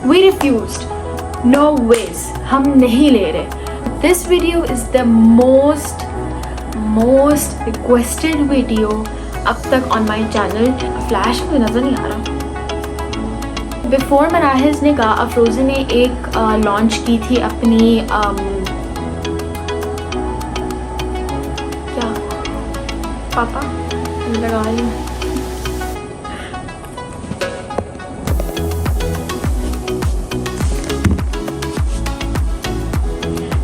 We refused. No ways. हम नहीं ले रहे. This video is the most requested video अब तक on my channel. फ्लैश में नज़र नहीं आ रहा. Before मनाहिल ने कहा अफरोज़ी ने एक लॉन्च की थी अपनी क्या पापा लगा ली.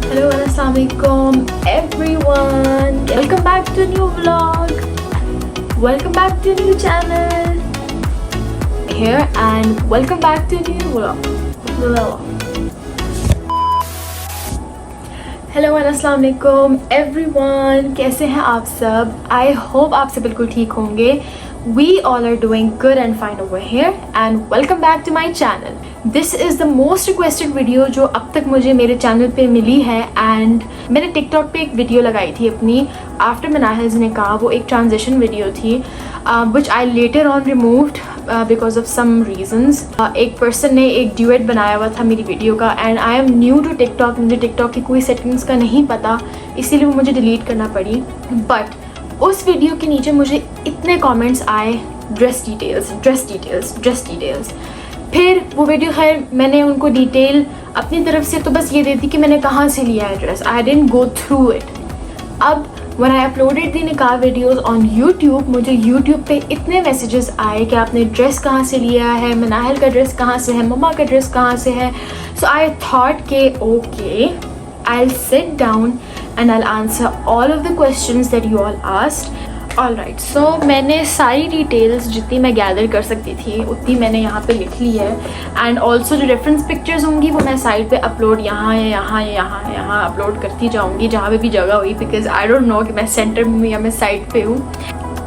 Hello and Assalamualaikum everyone. Welcome back to a new vlog. Welcome back to a new channel. Here and welcome back to a new vlog. Hello and Assalamualaikum everyone. कैसे हैं आप सब? I hope आप सब बिल्कुल ठीक होंगे. We all are doing good and fine over here and welcome back to my channel. This is the most requested video जो अब तक मुझे मेरे चैनल पे मिली है and मैंने टिकटॉक पे एक वीडियो लगाई थी अपनी आफ्टर मनाहिल ने कहा. वो एक ट्रांजिशन वीडियो थी which I later on removed because of some reasons. एक पर्सन ने एक ड्यूएट बनाया हुआ था मेरी वीडियो का and I am new to TikTok. मुझे टिकटॉक की कोई सेटिंग्स का नहीं पता इसीलिए वो मुझे डिलीट करना पड़ी. बट उस वीडियो के नीचे मुझे इतने कमेंट्स आए ड्रेस डिटेल्स. फिर वो वीडियो खैर मैंने उनको डिटेल अपनी तरफ से तो बस ये दी थी कि मैंने कहाँ से लिया है dress. I didn't go through it. अब व्हेन आई अपलोडेड दी निकाह वीडियोस ऑन यूट्यूब मुझे यूट्यूब पे इतने मैसेजेस आए कि आपने ड्रेस कहाँ से लिया है, मनाहिल का ड्रेस कहाँ से है, मम्मा का ड्रेस कहाँ से है. सो आई थॉट के okay I will sit down and I'll answer all of the questions that you all asked. Alright, so मैंने सारी डिटेल्स जितनी मैं गैदर कर सकती थी उतनी मैंने यहाँ पे लिख ली है. एंड ऑल्सो जो रेफरेंस पिक्चर्स होंगी वो मैं साइड पे अपलोड यहाँ अपलोड करती जाऊँगी जहाँ पे भी जगह हुई. बिकॉज आई डोंट नो कि मैं सेंटर में हूँ या मैं साइड पे हूँ.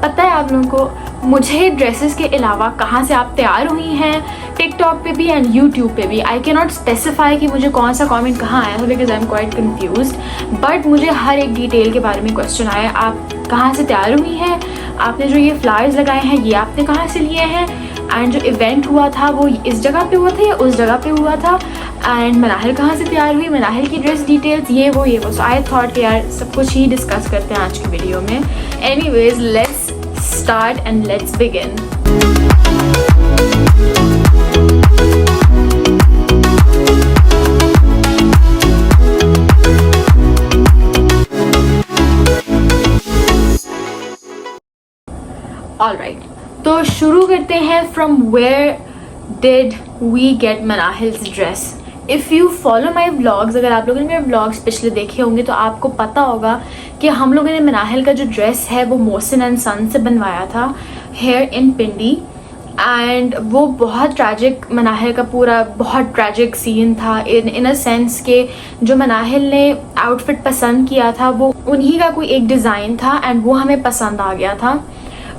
पता है आप लोगों को मुझे ड्रेसेस के अलावा कहाँ से आप तैयार हुई हैं टिकटॉक पे भी एंड यूट्यूब पे भी. आई कैन नॉट स्पेसिफाई कि मुझे कौन सा कमेंट कहाँ आया था because I am quite confused. But मुझे हर एक डिटेल के बारे में क्वेश्चन आया. आप कहाँ से तैयार हुई हैं, आपने जो ये फ्लावर्स लगाए हैं ये आपने कहाँ से लिए हैं, एंड जो इवेंट हुआ था वो इस जगह पे हुआ था या उस जगह पे हुआ था, एंड मनाहिल कहाँ से तैयार हुई, मनाहिल की ड्रेस डिटेल्स ये वो. सो आई थॉट कि यार सब कुछ ही डिस्कस करते हैं आज की वीडियो में. Anyways let's start and let's begin. Alright, तो शुरू करते हैं from where did we get Manahil's dress. If you follow my vlogs, अगर आप लोगों ने मेरे व्लॉग्स पिछले देखे होंगे तो आपको पता होगा कि हम लोगों ने मनाहिल का जो ड्रेस है वो मोहसिन एंड सन से बनवाया था हेयर इन पिंडी. एंड वो बहुत ट्रैजिक, मनाहिल का पूरा बहुत ट्रैजिक सीन था इन अ सेंस के जो मनाहिल ने आउटफिट पसंद किया था वो उन्हीं का कोई एक डिज़ाइन था एंड वो हमें पसंद आ गया था.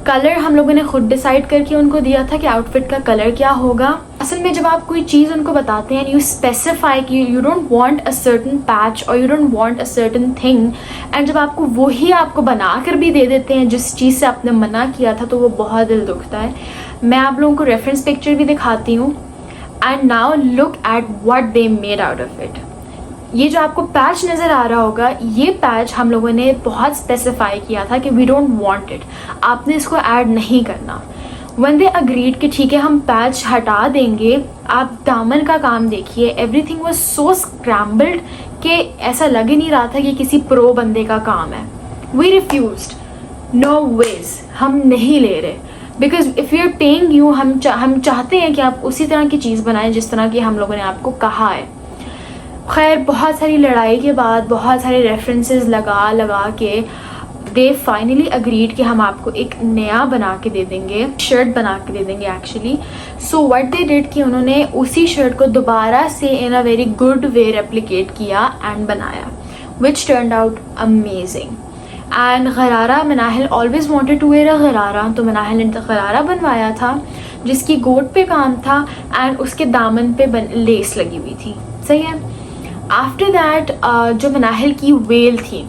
कलर हम लोगों ने खुद डिसाइड करके उनको दिया था कि आउटफिट का कलर क्या होगा. असल में जब आप कोई चीज़ उनको बताते हैं यू स्पेसिफाई कि you don't want a certain patch or you don't want a certain thing, and जब आपको वही आपको बना कर भी दे देते हैं जिस चीज़ से आपने मना किया था तो वो बहुत दिल दुखता है. मैं आप लोगों को रेफरेंस पिक्चर भी दिखाती हूँ. And now look at what they made out of it. ये जो आपको पैच नज़र आ रहा होगा ये पैच हम लोगों ने बहुत स्पेसिफाई किया था कि वी डोंट वांट इट, आपने इसको ऐड नहीं करना. व्हेन दे अग्रीड कि ठीक है हम पैच हटा देंगे, आप दामन का काम देखिए. एवरीथिंग वाज सो स्क्रैम्बल्ड कि ऐसा लग ही नहीं रहा था कि किसी प्रो बंदे का काम है. We refused. नो वेज, हम नहीं ले रहे. Because if you are paying you, हम चाहते हैं कि आप उसी तरह की चीज़ बनाएं जिस तरह की हम लोगों ने आपको कहा है. खैर बहुत सारी लड़ाई के बाद बहुत सारे रेफरेंसेस लगा के दे फाइनली अग्रीड कि हम आपको एक नया बना के दे देंगे, शर्ट बना के दे देंगे actually. So what they did कि उन्होंने उसी शर्ट को दोबारा से in a very good way replicate किया एंड बनाया which turned out amazing. And gharara, Manahil always wanted to wear a gharara, तो मनाहिल ने गरारा बनवाया था जिसकी गोट पे काम था एंड उसके दामन पे लेस लगी हुई थी. सही है. आफ्टर दैट जो मनाहिल की वेल थी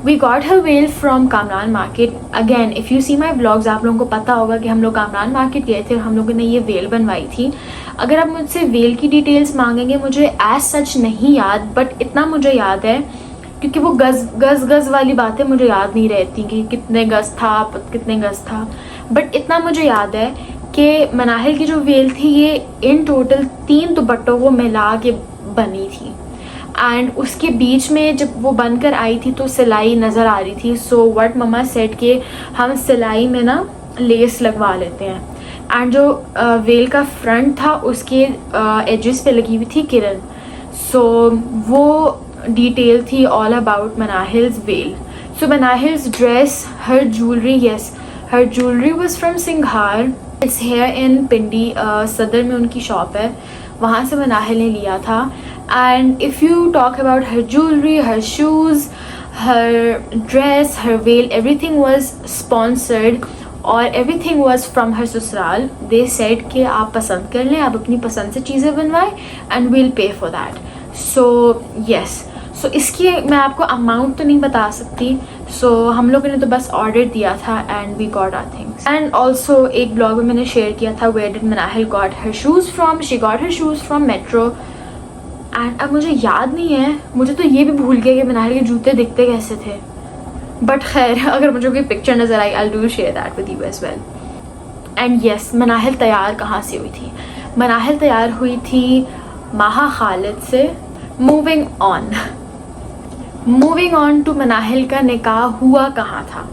we got her veil from Kamran market. Again if you see my blogs, आप लोगों को पता होगा कि हम लोग कामरान मार्केट गए थे और हम लोगों ने ये वेल बनवाई थी. अगर आप मुझसे वेल की डिटेल्स मांगेंगे, मुझे एज सच नहीं याद, बट इतना मुझे याद है क्योंकि वो गज़ वाली बातें मुझे याद नहीं रहती कि कितने गज़ था, बट इतना मुझे याद है कि मनाहिल की जो वेल थी ये इन टोटल 3 दुपट्टों को मिला के बनी थी. एंड उसके बीच में जब वो बनकर आई थी तो सिलाई नज़र आ रही थी. सो व्हाट मम्मा सेड कि हम सिलाई में ना लेस लगवा लेते हैं. एंड जो वेल का फ्रंट था उसके एजेस पे लगी हुई थी किरण. सो वो डिटेल थी all about Manahil's well. So Manahil's dress, her jewellery, yes her jewellery was from Singhar. It's here in Pindi, Saddar में उनकी शॉप है, वहाँ से मनाहिल ने लिया था. And if you talk about her jewellery, her shoes, her dress, her well, everything was sponsored और everything was from her ससुराल. दे सेड कि आप पसंद कर लें, आप अपनी पसंद से चीज़ें बनवाएं एंड वील पे फॉर दैट. सो येस, सो इसकी मैं आपको अमाउंट तो नहीं बता सकती. सो हम लोगों ने तो बस ऑर्डर दिया था and we got our things. And also एक ब्लॉग में मैंने शेयर किया था where did Manahil got her shoes from. She got her shoes from Metro. And अब मुझे याद नहीं है, मुझे तो ये भी भूल गया कि मनाहिल के जूते दिखते कैसे थे. बट खैर, अगर मुझे कोई पिक्चर नज़र आई I do share that with you as well. And yes, Manahil तैयार कहाँ से हुई थी? मनाहिल तैयार हुई थी माहा खालिद से. मूविंग ऑन टू मनाहिल का निकाह हुआ कहाँ था?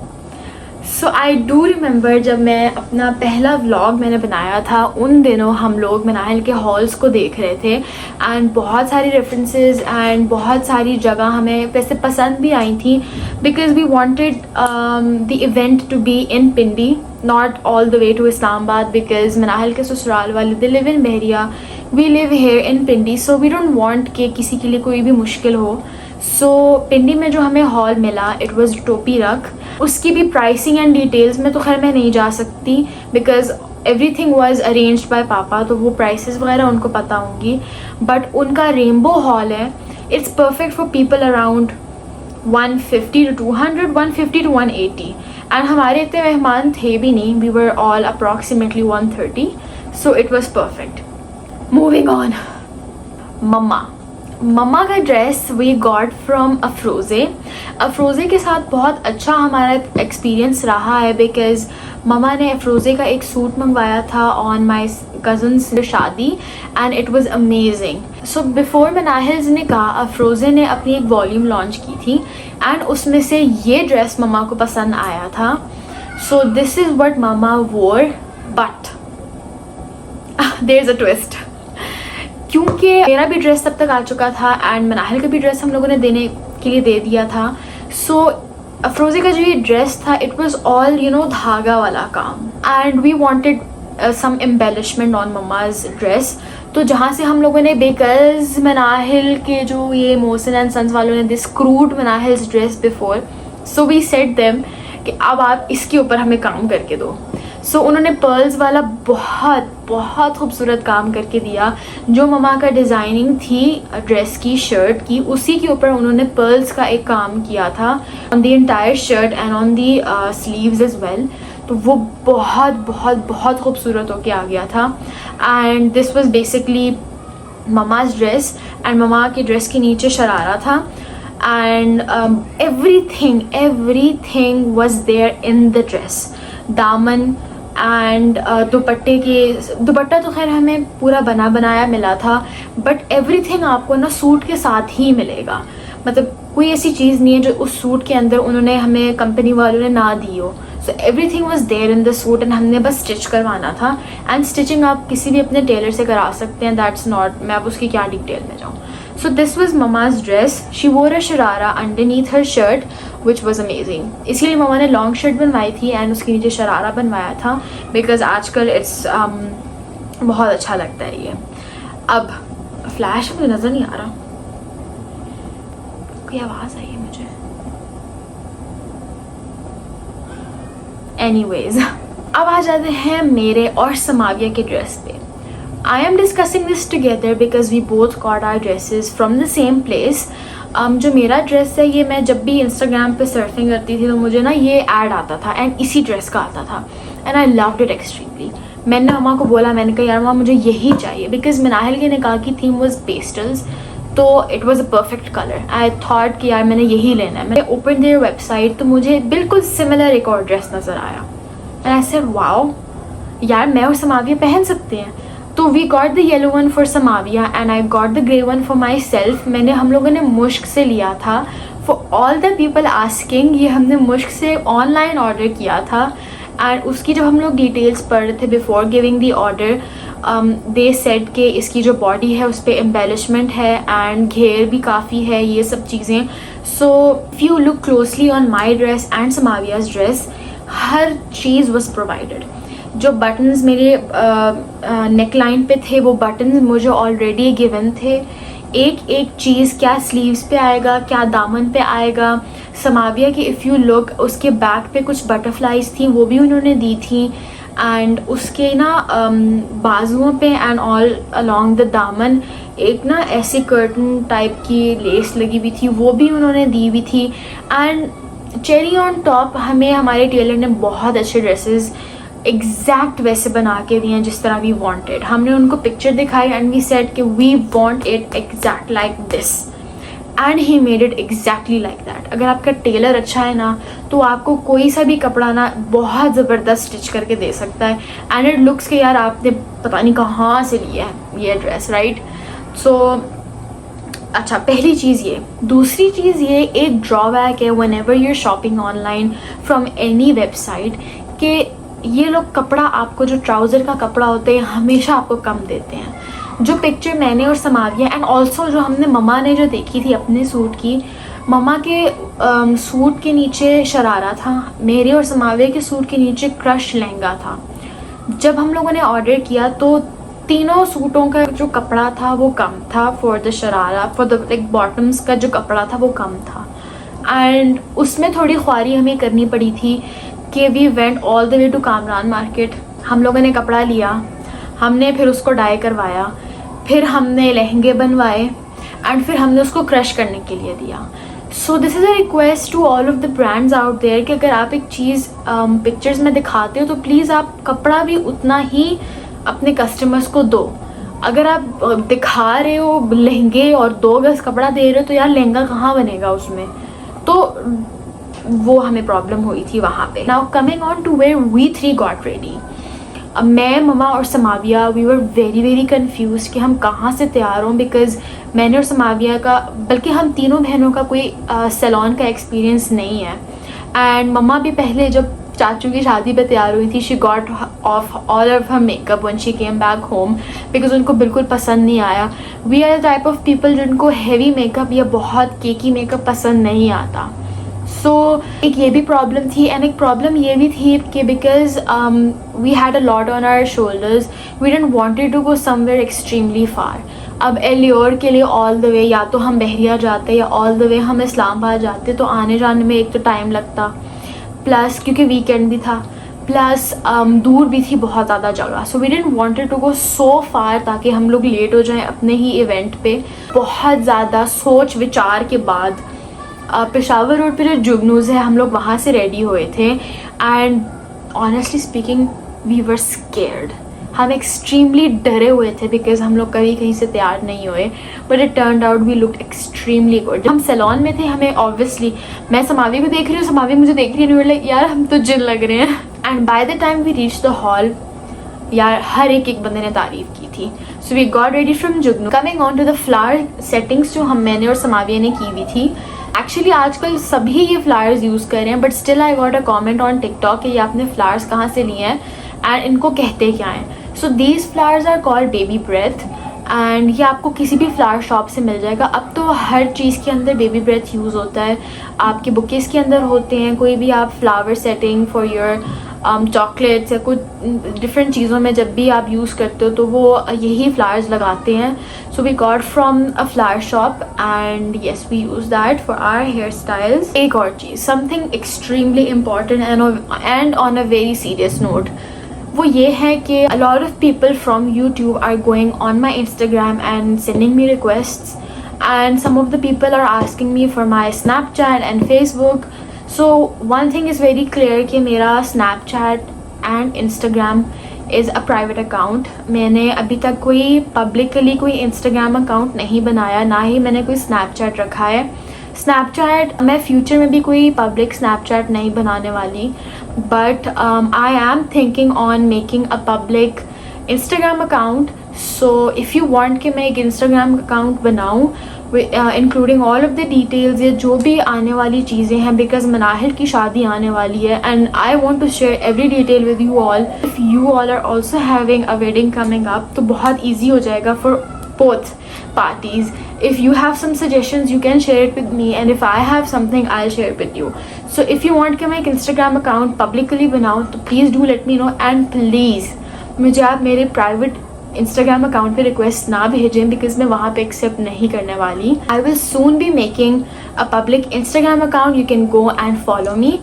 सो आई डू रिमेंबर जब मैं अपना पहला व्लॉग मैंने बनाया था, उन दिनों हम लोग मनाहिल के हॉल्स को देख रहे थे एंड बहुत सारी रेफरेंसेस एंड बहुत सारी जगह हमें वैसे पसंद भी आई थी because we wanted the event to be in Pindi, not all the way to Islamabad because Manahil के ससुराल वाले they live in Bahria, we live here in Pindi. So we don't want कि किसी के लिए कोई भी मुश्किल हो. सो पिंडी में जो हमें हॉल मिला इट वाज टोपी रख. उसकी भी प्राइसिंग एंड डिटेल्स में तो खैर मैं नहीं जा सकती because everything was arranged bye पापा, तो वो प्राइसेस वगैरह उनको पता होंगी. बट उनका रेनबो हॉल है, it's perfect for people around 150 to 200, 150 to 180. And हमारे इतने मेहमान थे भी नहीं, we were all approximately 130. So it was perfect. Moving on, मम्मा का dress we got from Afrozeh. Afrozeh के साथ बहुत अच्छा हमारा एक्सपीरियंस रहा है बिकॉज़ मम्मा ने अफरोज़े का एक सूट मंगवाया था ऑन माई कज़न्स शादी and it was amazing. So before Manahil's ने कहा अफरोज़े ने अपनी एक वॉल्यूम लॉन्च की थी एंड उसमें से ये ड्रेस मम्मा को पसंद आया था. So this is what mama wore. But there is a twist, क्योंकि मेरा भी ड्रेस तब तक आ चुका था एंड मनाहिल का भी ड्रेस हम लोगों ने देने के लिए दे दिया था. सो अफरोज़े का जो ये ड्रेस था इट वाज ऑल धागा वाला काम and we wanted some embellishment on mama's dress. तो जहाँ से हम लोगों ने बिकॉज मनाहिल के जो ये मोहसिन एंड सन्स वालों ने this crude Manahil's dress before, so we said them कि अब आप इसके ऊपर हमें काम करके दो. सो उन्होंने पर्ल्स वाला बहुत खूबसूरत काम करके दिया. जो मम्मा का डिज़ाइनिंग थी ड्रेस की, शर्ट की, उसी के ऊपर उन्होंने पर्ल्स का एक काम किया था on the entire shirt and on the sleeves as well. तो वो बहुत खूबसूरत होके आ गया था. एंड दिस वाज बेसिकली मम्माज ड्रेस एंड मम्मा के ड्रेस के नीचे शरारा था and everything was there in the dress. दामन एंड दुपट्टा तो खैर हमें पूरा बना बनाया मिला था बट एवरीथिंग आपको ना सूट के साथ ही मिलेगा. मतलब कोई ऐसी चीज़ नहीं है जो उस सूट के अंदर उन्होंने हमें कंपनी वालों ने ना दी हो. So everything was there in the suit and हमने बस स्टिच करवाना था. एंड स्टिचिंग आप किसी भी अपने टेलर से करा सकते हैं, दैट्स नॉट, मैं अब उसकी क्या डिटेल में जाऊँ. So this was Mama's dress. She wore a sharara underneath her shirt, which was amazing. इसीलिए मम्मा ने लॉन्ग शर्ट बनवाई थी एंड उसके नीचे शरारा बनवाया था बिकॉज आजकल इट्स बहुत अच्छा लगता है ये. अब फ्लैश मुझे नज़र नहीं आ रहा, कोई आवाज़ आई है मुझे. एनीवेज, अब आ जाते हैं मेरे और समाविया के ड्रेस पे. I am discussing this together because we both got our dresses from the same place. जो मेरा ड्रेस है ये मैं जब भी इंस्टाग्राम पे सर्फिंग करती थी तो मुझे ना ये ऐड आता था एंड इसी ड्रेस का आता था and I loved it extremely. मैंने मम्मा को बोला, मैंने कहा यार मम्मा मुझे यही चाहिए, बिकॉज मनाहिल के निकाह की थीम वाज पेस्टल्स, तो it was a perfect colour. I thought कि यार मैंने यही लेना है। मैंने ओपन देयर वेबसाइट तो मुझे बिल्कुल सिमिलर एक और ड्रेस नज़र आया एंड आई सेड वाओ यार मैं और समाविया पहन सकते हैं। तो we got the yellow one for Samavia and I got the grey one for myself. मैंने हम लोगों ने मुश्क से लिया था। For all the people asking, ये हमने मुश्क से ऑनलाइन ऑर्डर किया था एंड उसकी जब हम लोग डिटेल्स पढ़ रहे थे before giving the order, they said कि इसकी जो बॉडी है उस पर एम्बेलिशमेंट है एंड घेर भी काफ़ी है, ये सब चीज़ें। So if you look closely on my dress and Samavia's dress, हर चीज़ वॉज प्रोवाइडेड। जो बटन्स मेरे नेक लाइन पे थे वो बटन्स मुझे ऑलरेडी गिवन थे। एक एक चीज़, क्या स्लीव्स पे आएगा, क्या दामन पे आएगा। समाविया की इफ़ यू लुक, उसके बैक पे कुछ बटरफ्लाइज थी वो भी उन्होंने दी थी एंड उसके ना बाजुओं पे एंड ऑल अलोंग द दामन एक ना ऐसे कर्टन टाइप की लेस लगी हुई थी, वो भी उन्होंने दी हुई थी। एंड चेरी ऑन टॉप हमें हमारे टेलर ने बहुत अच्छे ड्रेसेस एग्जैक्ट वैसे बना के दिए हैं जिस तरह वी वांटेड। हमने उनको पिक्चर दिखाई एंड वी सेड कि we want it exact like this and he made it exactly like that. अगर आपका टेलर अच्छा है ना तो आपको कोई सा भी कपड़ा ना बहुत ज़बरदस्त स्टिच करके दे सकता है एंड इट लुक्स कि यार आपने पता नहीं कहाँ से लिया है ये ड्रेस, राइट। सो अच्छा, पहली चीज़ ये। दूसरी चीज़ ये, एक ड्रॉबैक है whenever you're shopping online from any website कि ये लोग कपड़ा आपको, जो ट्राउज़र का कपड़ा होता है हमेशा आपको कम देते हैं। जो पिक्चर मैंने और समाविया एंड ऑल्सो जो हमने मम्मा ने जो देखी थी अपने सूट की, मम्मा के सूट के नीचे शरारा था, मेरे और समाविया के सूट के नीचे क्रश लहंगा था। जब हम लोगों ने ऑर्डर किया तो तीनों सूटों का जो कपड़ा था वो कम था। For the sharara, for the like bottoms का जो कपड़ा था वो कम था एंड उसमें थोड़ी ख्वारी हमें करनी पड़ी थी कि we went all the way to Kamran market. हम लोगों ने कपड़ा लिया, हमने फिर उसको डाई करवाया, फिर हमने लहंगे बनवाए एंड फिर हमने उसको क्रश करने के लिए दिया। So this is a request to all of the brands out there कि अगर आप एक चीज़ पिक्चर्स में दिखाते हो तो प्लीज़ आप कपड़ा भी उतना ही अपने कस्टमर्स को दो। अगर आप दिखा रहे हो लहंगे और 2 गज कपड़ा दे रहे हो तो यार लहंगा कहाँ बनेगा उसमें, तो वो हमें प्रॉब्लम हुई थी वहाँ पे। Now coming on to where we 3 got ready. अब मैं, मम्मा और Samavia we were very confuse कि हम कहाँ से तैयार हों, बिकॉज़ मैंने और समाविया का, बल्कि हम तीनों बहनों का कोई सैलून का एक्सपीरियंस नहीं है। एंड मम्मा भी पहले जब चाचू की शादी पे तैयार हुई थी, she got off all of her makeup when she came back home because उनको बिल्कुल पसंद नहीं आया। We are the type of people जिनको हैवी मेकअप या बहुत केकी मेकअप पसंद नहीं आता। सो एक ये भी प्रॉब्लम थी एंड एक प्रॉब्लम ये भी थी कि because we had a lot on our shoulders, we didn't wanted to go somewhere extremely far. अब एलियोर के लिए ऑल द वे या तो हम बहरिया जाते या ऑल द वे हम इस्लामाबाद जाते, तो आने जाने में एक तो टाइम लगता, प्लस क्योंकि वीकेंड भी था, प्लस दूर भी थी बहुत ज़्यादा जगह। So we didn't wanted to go so far ताकि हम लोग लेट हो जाएं अपने ही इवेंट पे। बहुत ज़्यादा सोच विचार के बाद पेशावर रोड पे जो जुगनूज़ है हम लोग वहाँ से रेडी हुए थे and honestly speaking we were scared. हम एक्सट्रीमली डरे हुए थे बिकॉज हम लोग कभी कहीं से तैयार नहीं हुए, but it turned out we looked extremely good. जब हम सैलून में थे हमें ऑब्वियसली, मैं समावी को देख रही हूँ, समावी मुझे देख रही है, लाइक यार हम तो जिन लग रहे हैं। And by the time we reach the hall, यार हर एक बंदे ने तारीफ़ की थी। So we got ready from Jugnu. Coming on to the flower settings जो मैंने और समाविया ने की हुई थी, एक्चुअली आजकल सभी ये फ्लावर्स यूज़ कर रहे हैं, but still I got a comment on TikTok कि ये आपने फ्लावर्स कहाँ से लिए हैं एंड इनको कहते क्या हैं। So these flowers are called baby breath and ये आपको किसी भी फ्लावर शॉप से मिल जाएगा। अब तो हर चीज़ के अंदर बेबी ब्रेथ यूज़ होता है, आपके बुकेज़ के अंदर होते हैं, कोई भी आप flower setting for your chocolates या कुछ डिफरेंट चीज़ों में जब भी आप यूज़ करते हो तो वो यही फ्लावर्स लगाते हैं। So we got from a flower shop and yes we use that for our hairstyles. एक और चीज़, something extremely important and on a very serious note, वो ये है कि a lot of people from YouTube are going on my Instagram and sending me requests and some of the people are asking me for my Snapchat and Facebook. So one thing is very clear कि मेरा Snapchat and Instagram is a private account. मैंने अभी तक कोई publicly कोई Instagram account नहीं बनाया, ना ही मैंने कोई Snapchat रखा है. Snapchat मैं फ्यूचर में भी कोई पब्लिक Snapchat नहीं बनाने वाली, but I am thinking on making a public Instagram account. So if you want कि मैं एक Instagram अकाउंट बनाऊँ including all of the details या जो भी आने वाली चीज़ें हैं, बिकॉज मनाहिल की शादी आने वाली है and I want to share every detail with you all. If you all are also having a wedding coming up तो बहुत ईजी हो जाएगा for both parties. If you have some suggestions you can share it with me, and if I have something I'll share it with you. So if you want कि मैं एक Instagram account publicly बनाऊँ तो please do let me know, and please मुझे आप मेरे private Instagram account पे request ना भेजें because मैं वहाँ पे accept नहीं करने वाली. I will soon be making a public Instagram account. You can go and follow me,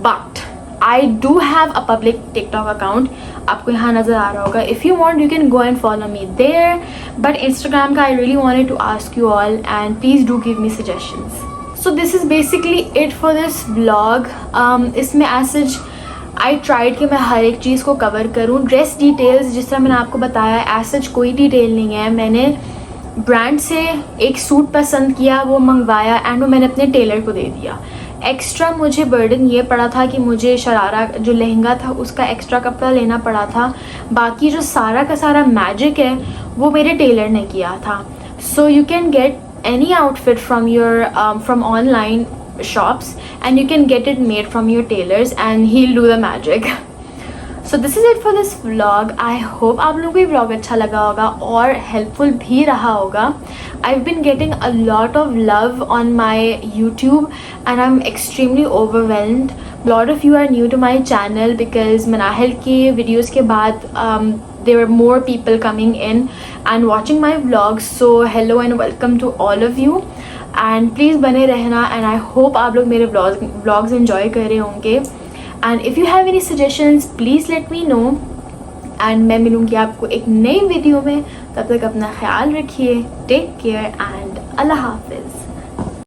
but I do have a public TikTok account. आपको यहाँ नज़र आ रहा होगा. If you want you can go and follow me there, but Instagram का I really wanted to ask you all, and please do give me suggestions. So this is basically it for this vlog. इसमें as such I tried कि मैं हर एक चीज़ को cover करूँ. Dress details जिस तरह मैंने आपको बताया as such कोई डिटेल नहीं है. मैंने ब्रांड से एक सूट पसंद किया, वो मंगवाया एंड वो मैंने अपने टेलर को दे दिया. एक्स्ट्रा मुझे बर्डन ये पड़ा था कि मुझे शरारा जो लहंगा था उसका एक्स्ट्रा कपड़ा लेना पड़ा था. बाकी जो सारा का सारा मैजिक है वो मेरे टेलर ने किया था. So you can get any outfit from your from online shops and you can get it made from your tailors and he'll do the magic. So this is it for this vlog. I hope आप लोगों को ये vlog अच्छा लगा होगा और helpful भी रहा होगा. I've been getting a lot of love on my YouTube and I'm extremely overwhelmed. A lot of you are new to my channel because Manahil के videos के बाद there were more people coming in and watching my vlogs. So hello and welcome to all of you. And please बने रहना, and I hope आप लोग मेरे vlogs enjoy कर रहे होंगे. And if you have any suggestions please let me know, and मैं मिलूँगी आपको एक नई वीडियो में. तब तक अपना ख्याल रखिए. टेक केयर एंड अल्लाह हाफिज़.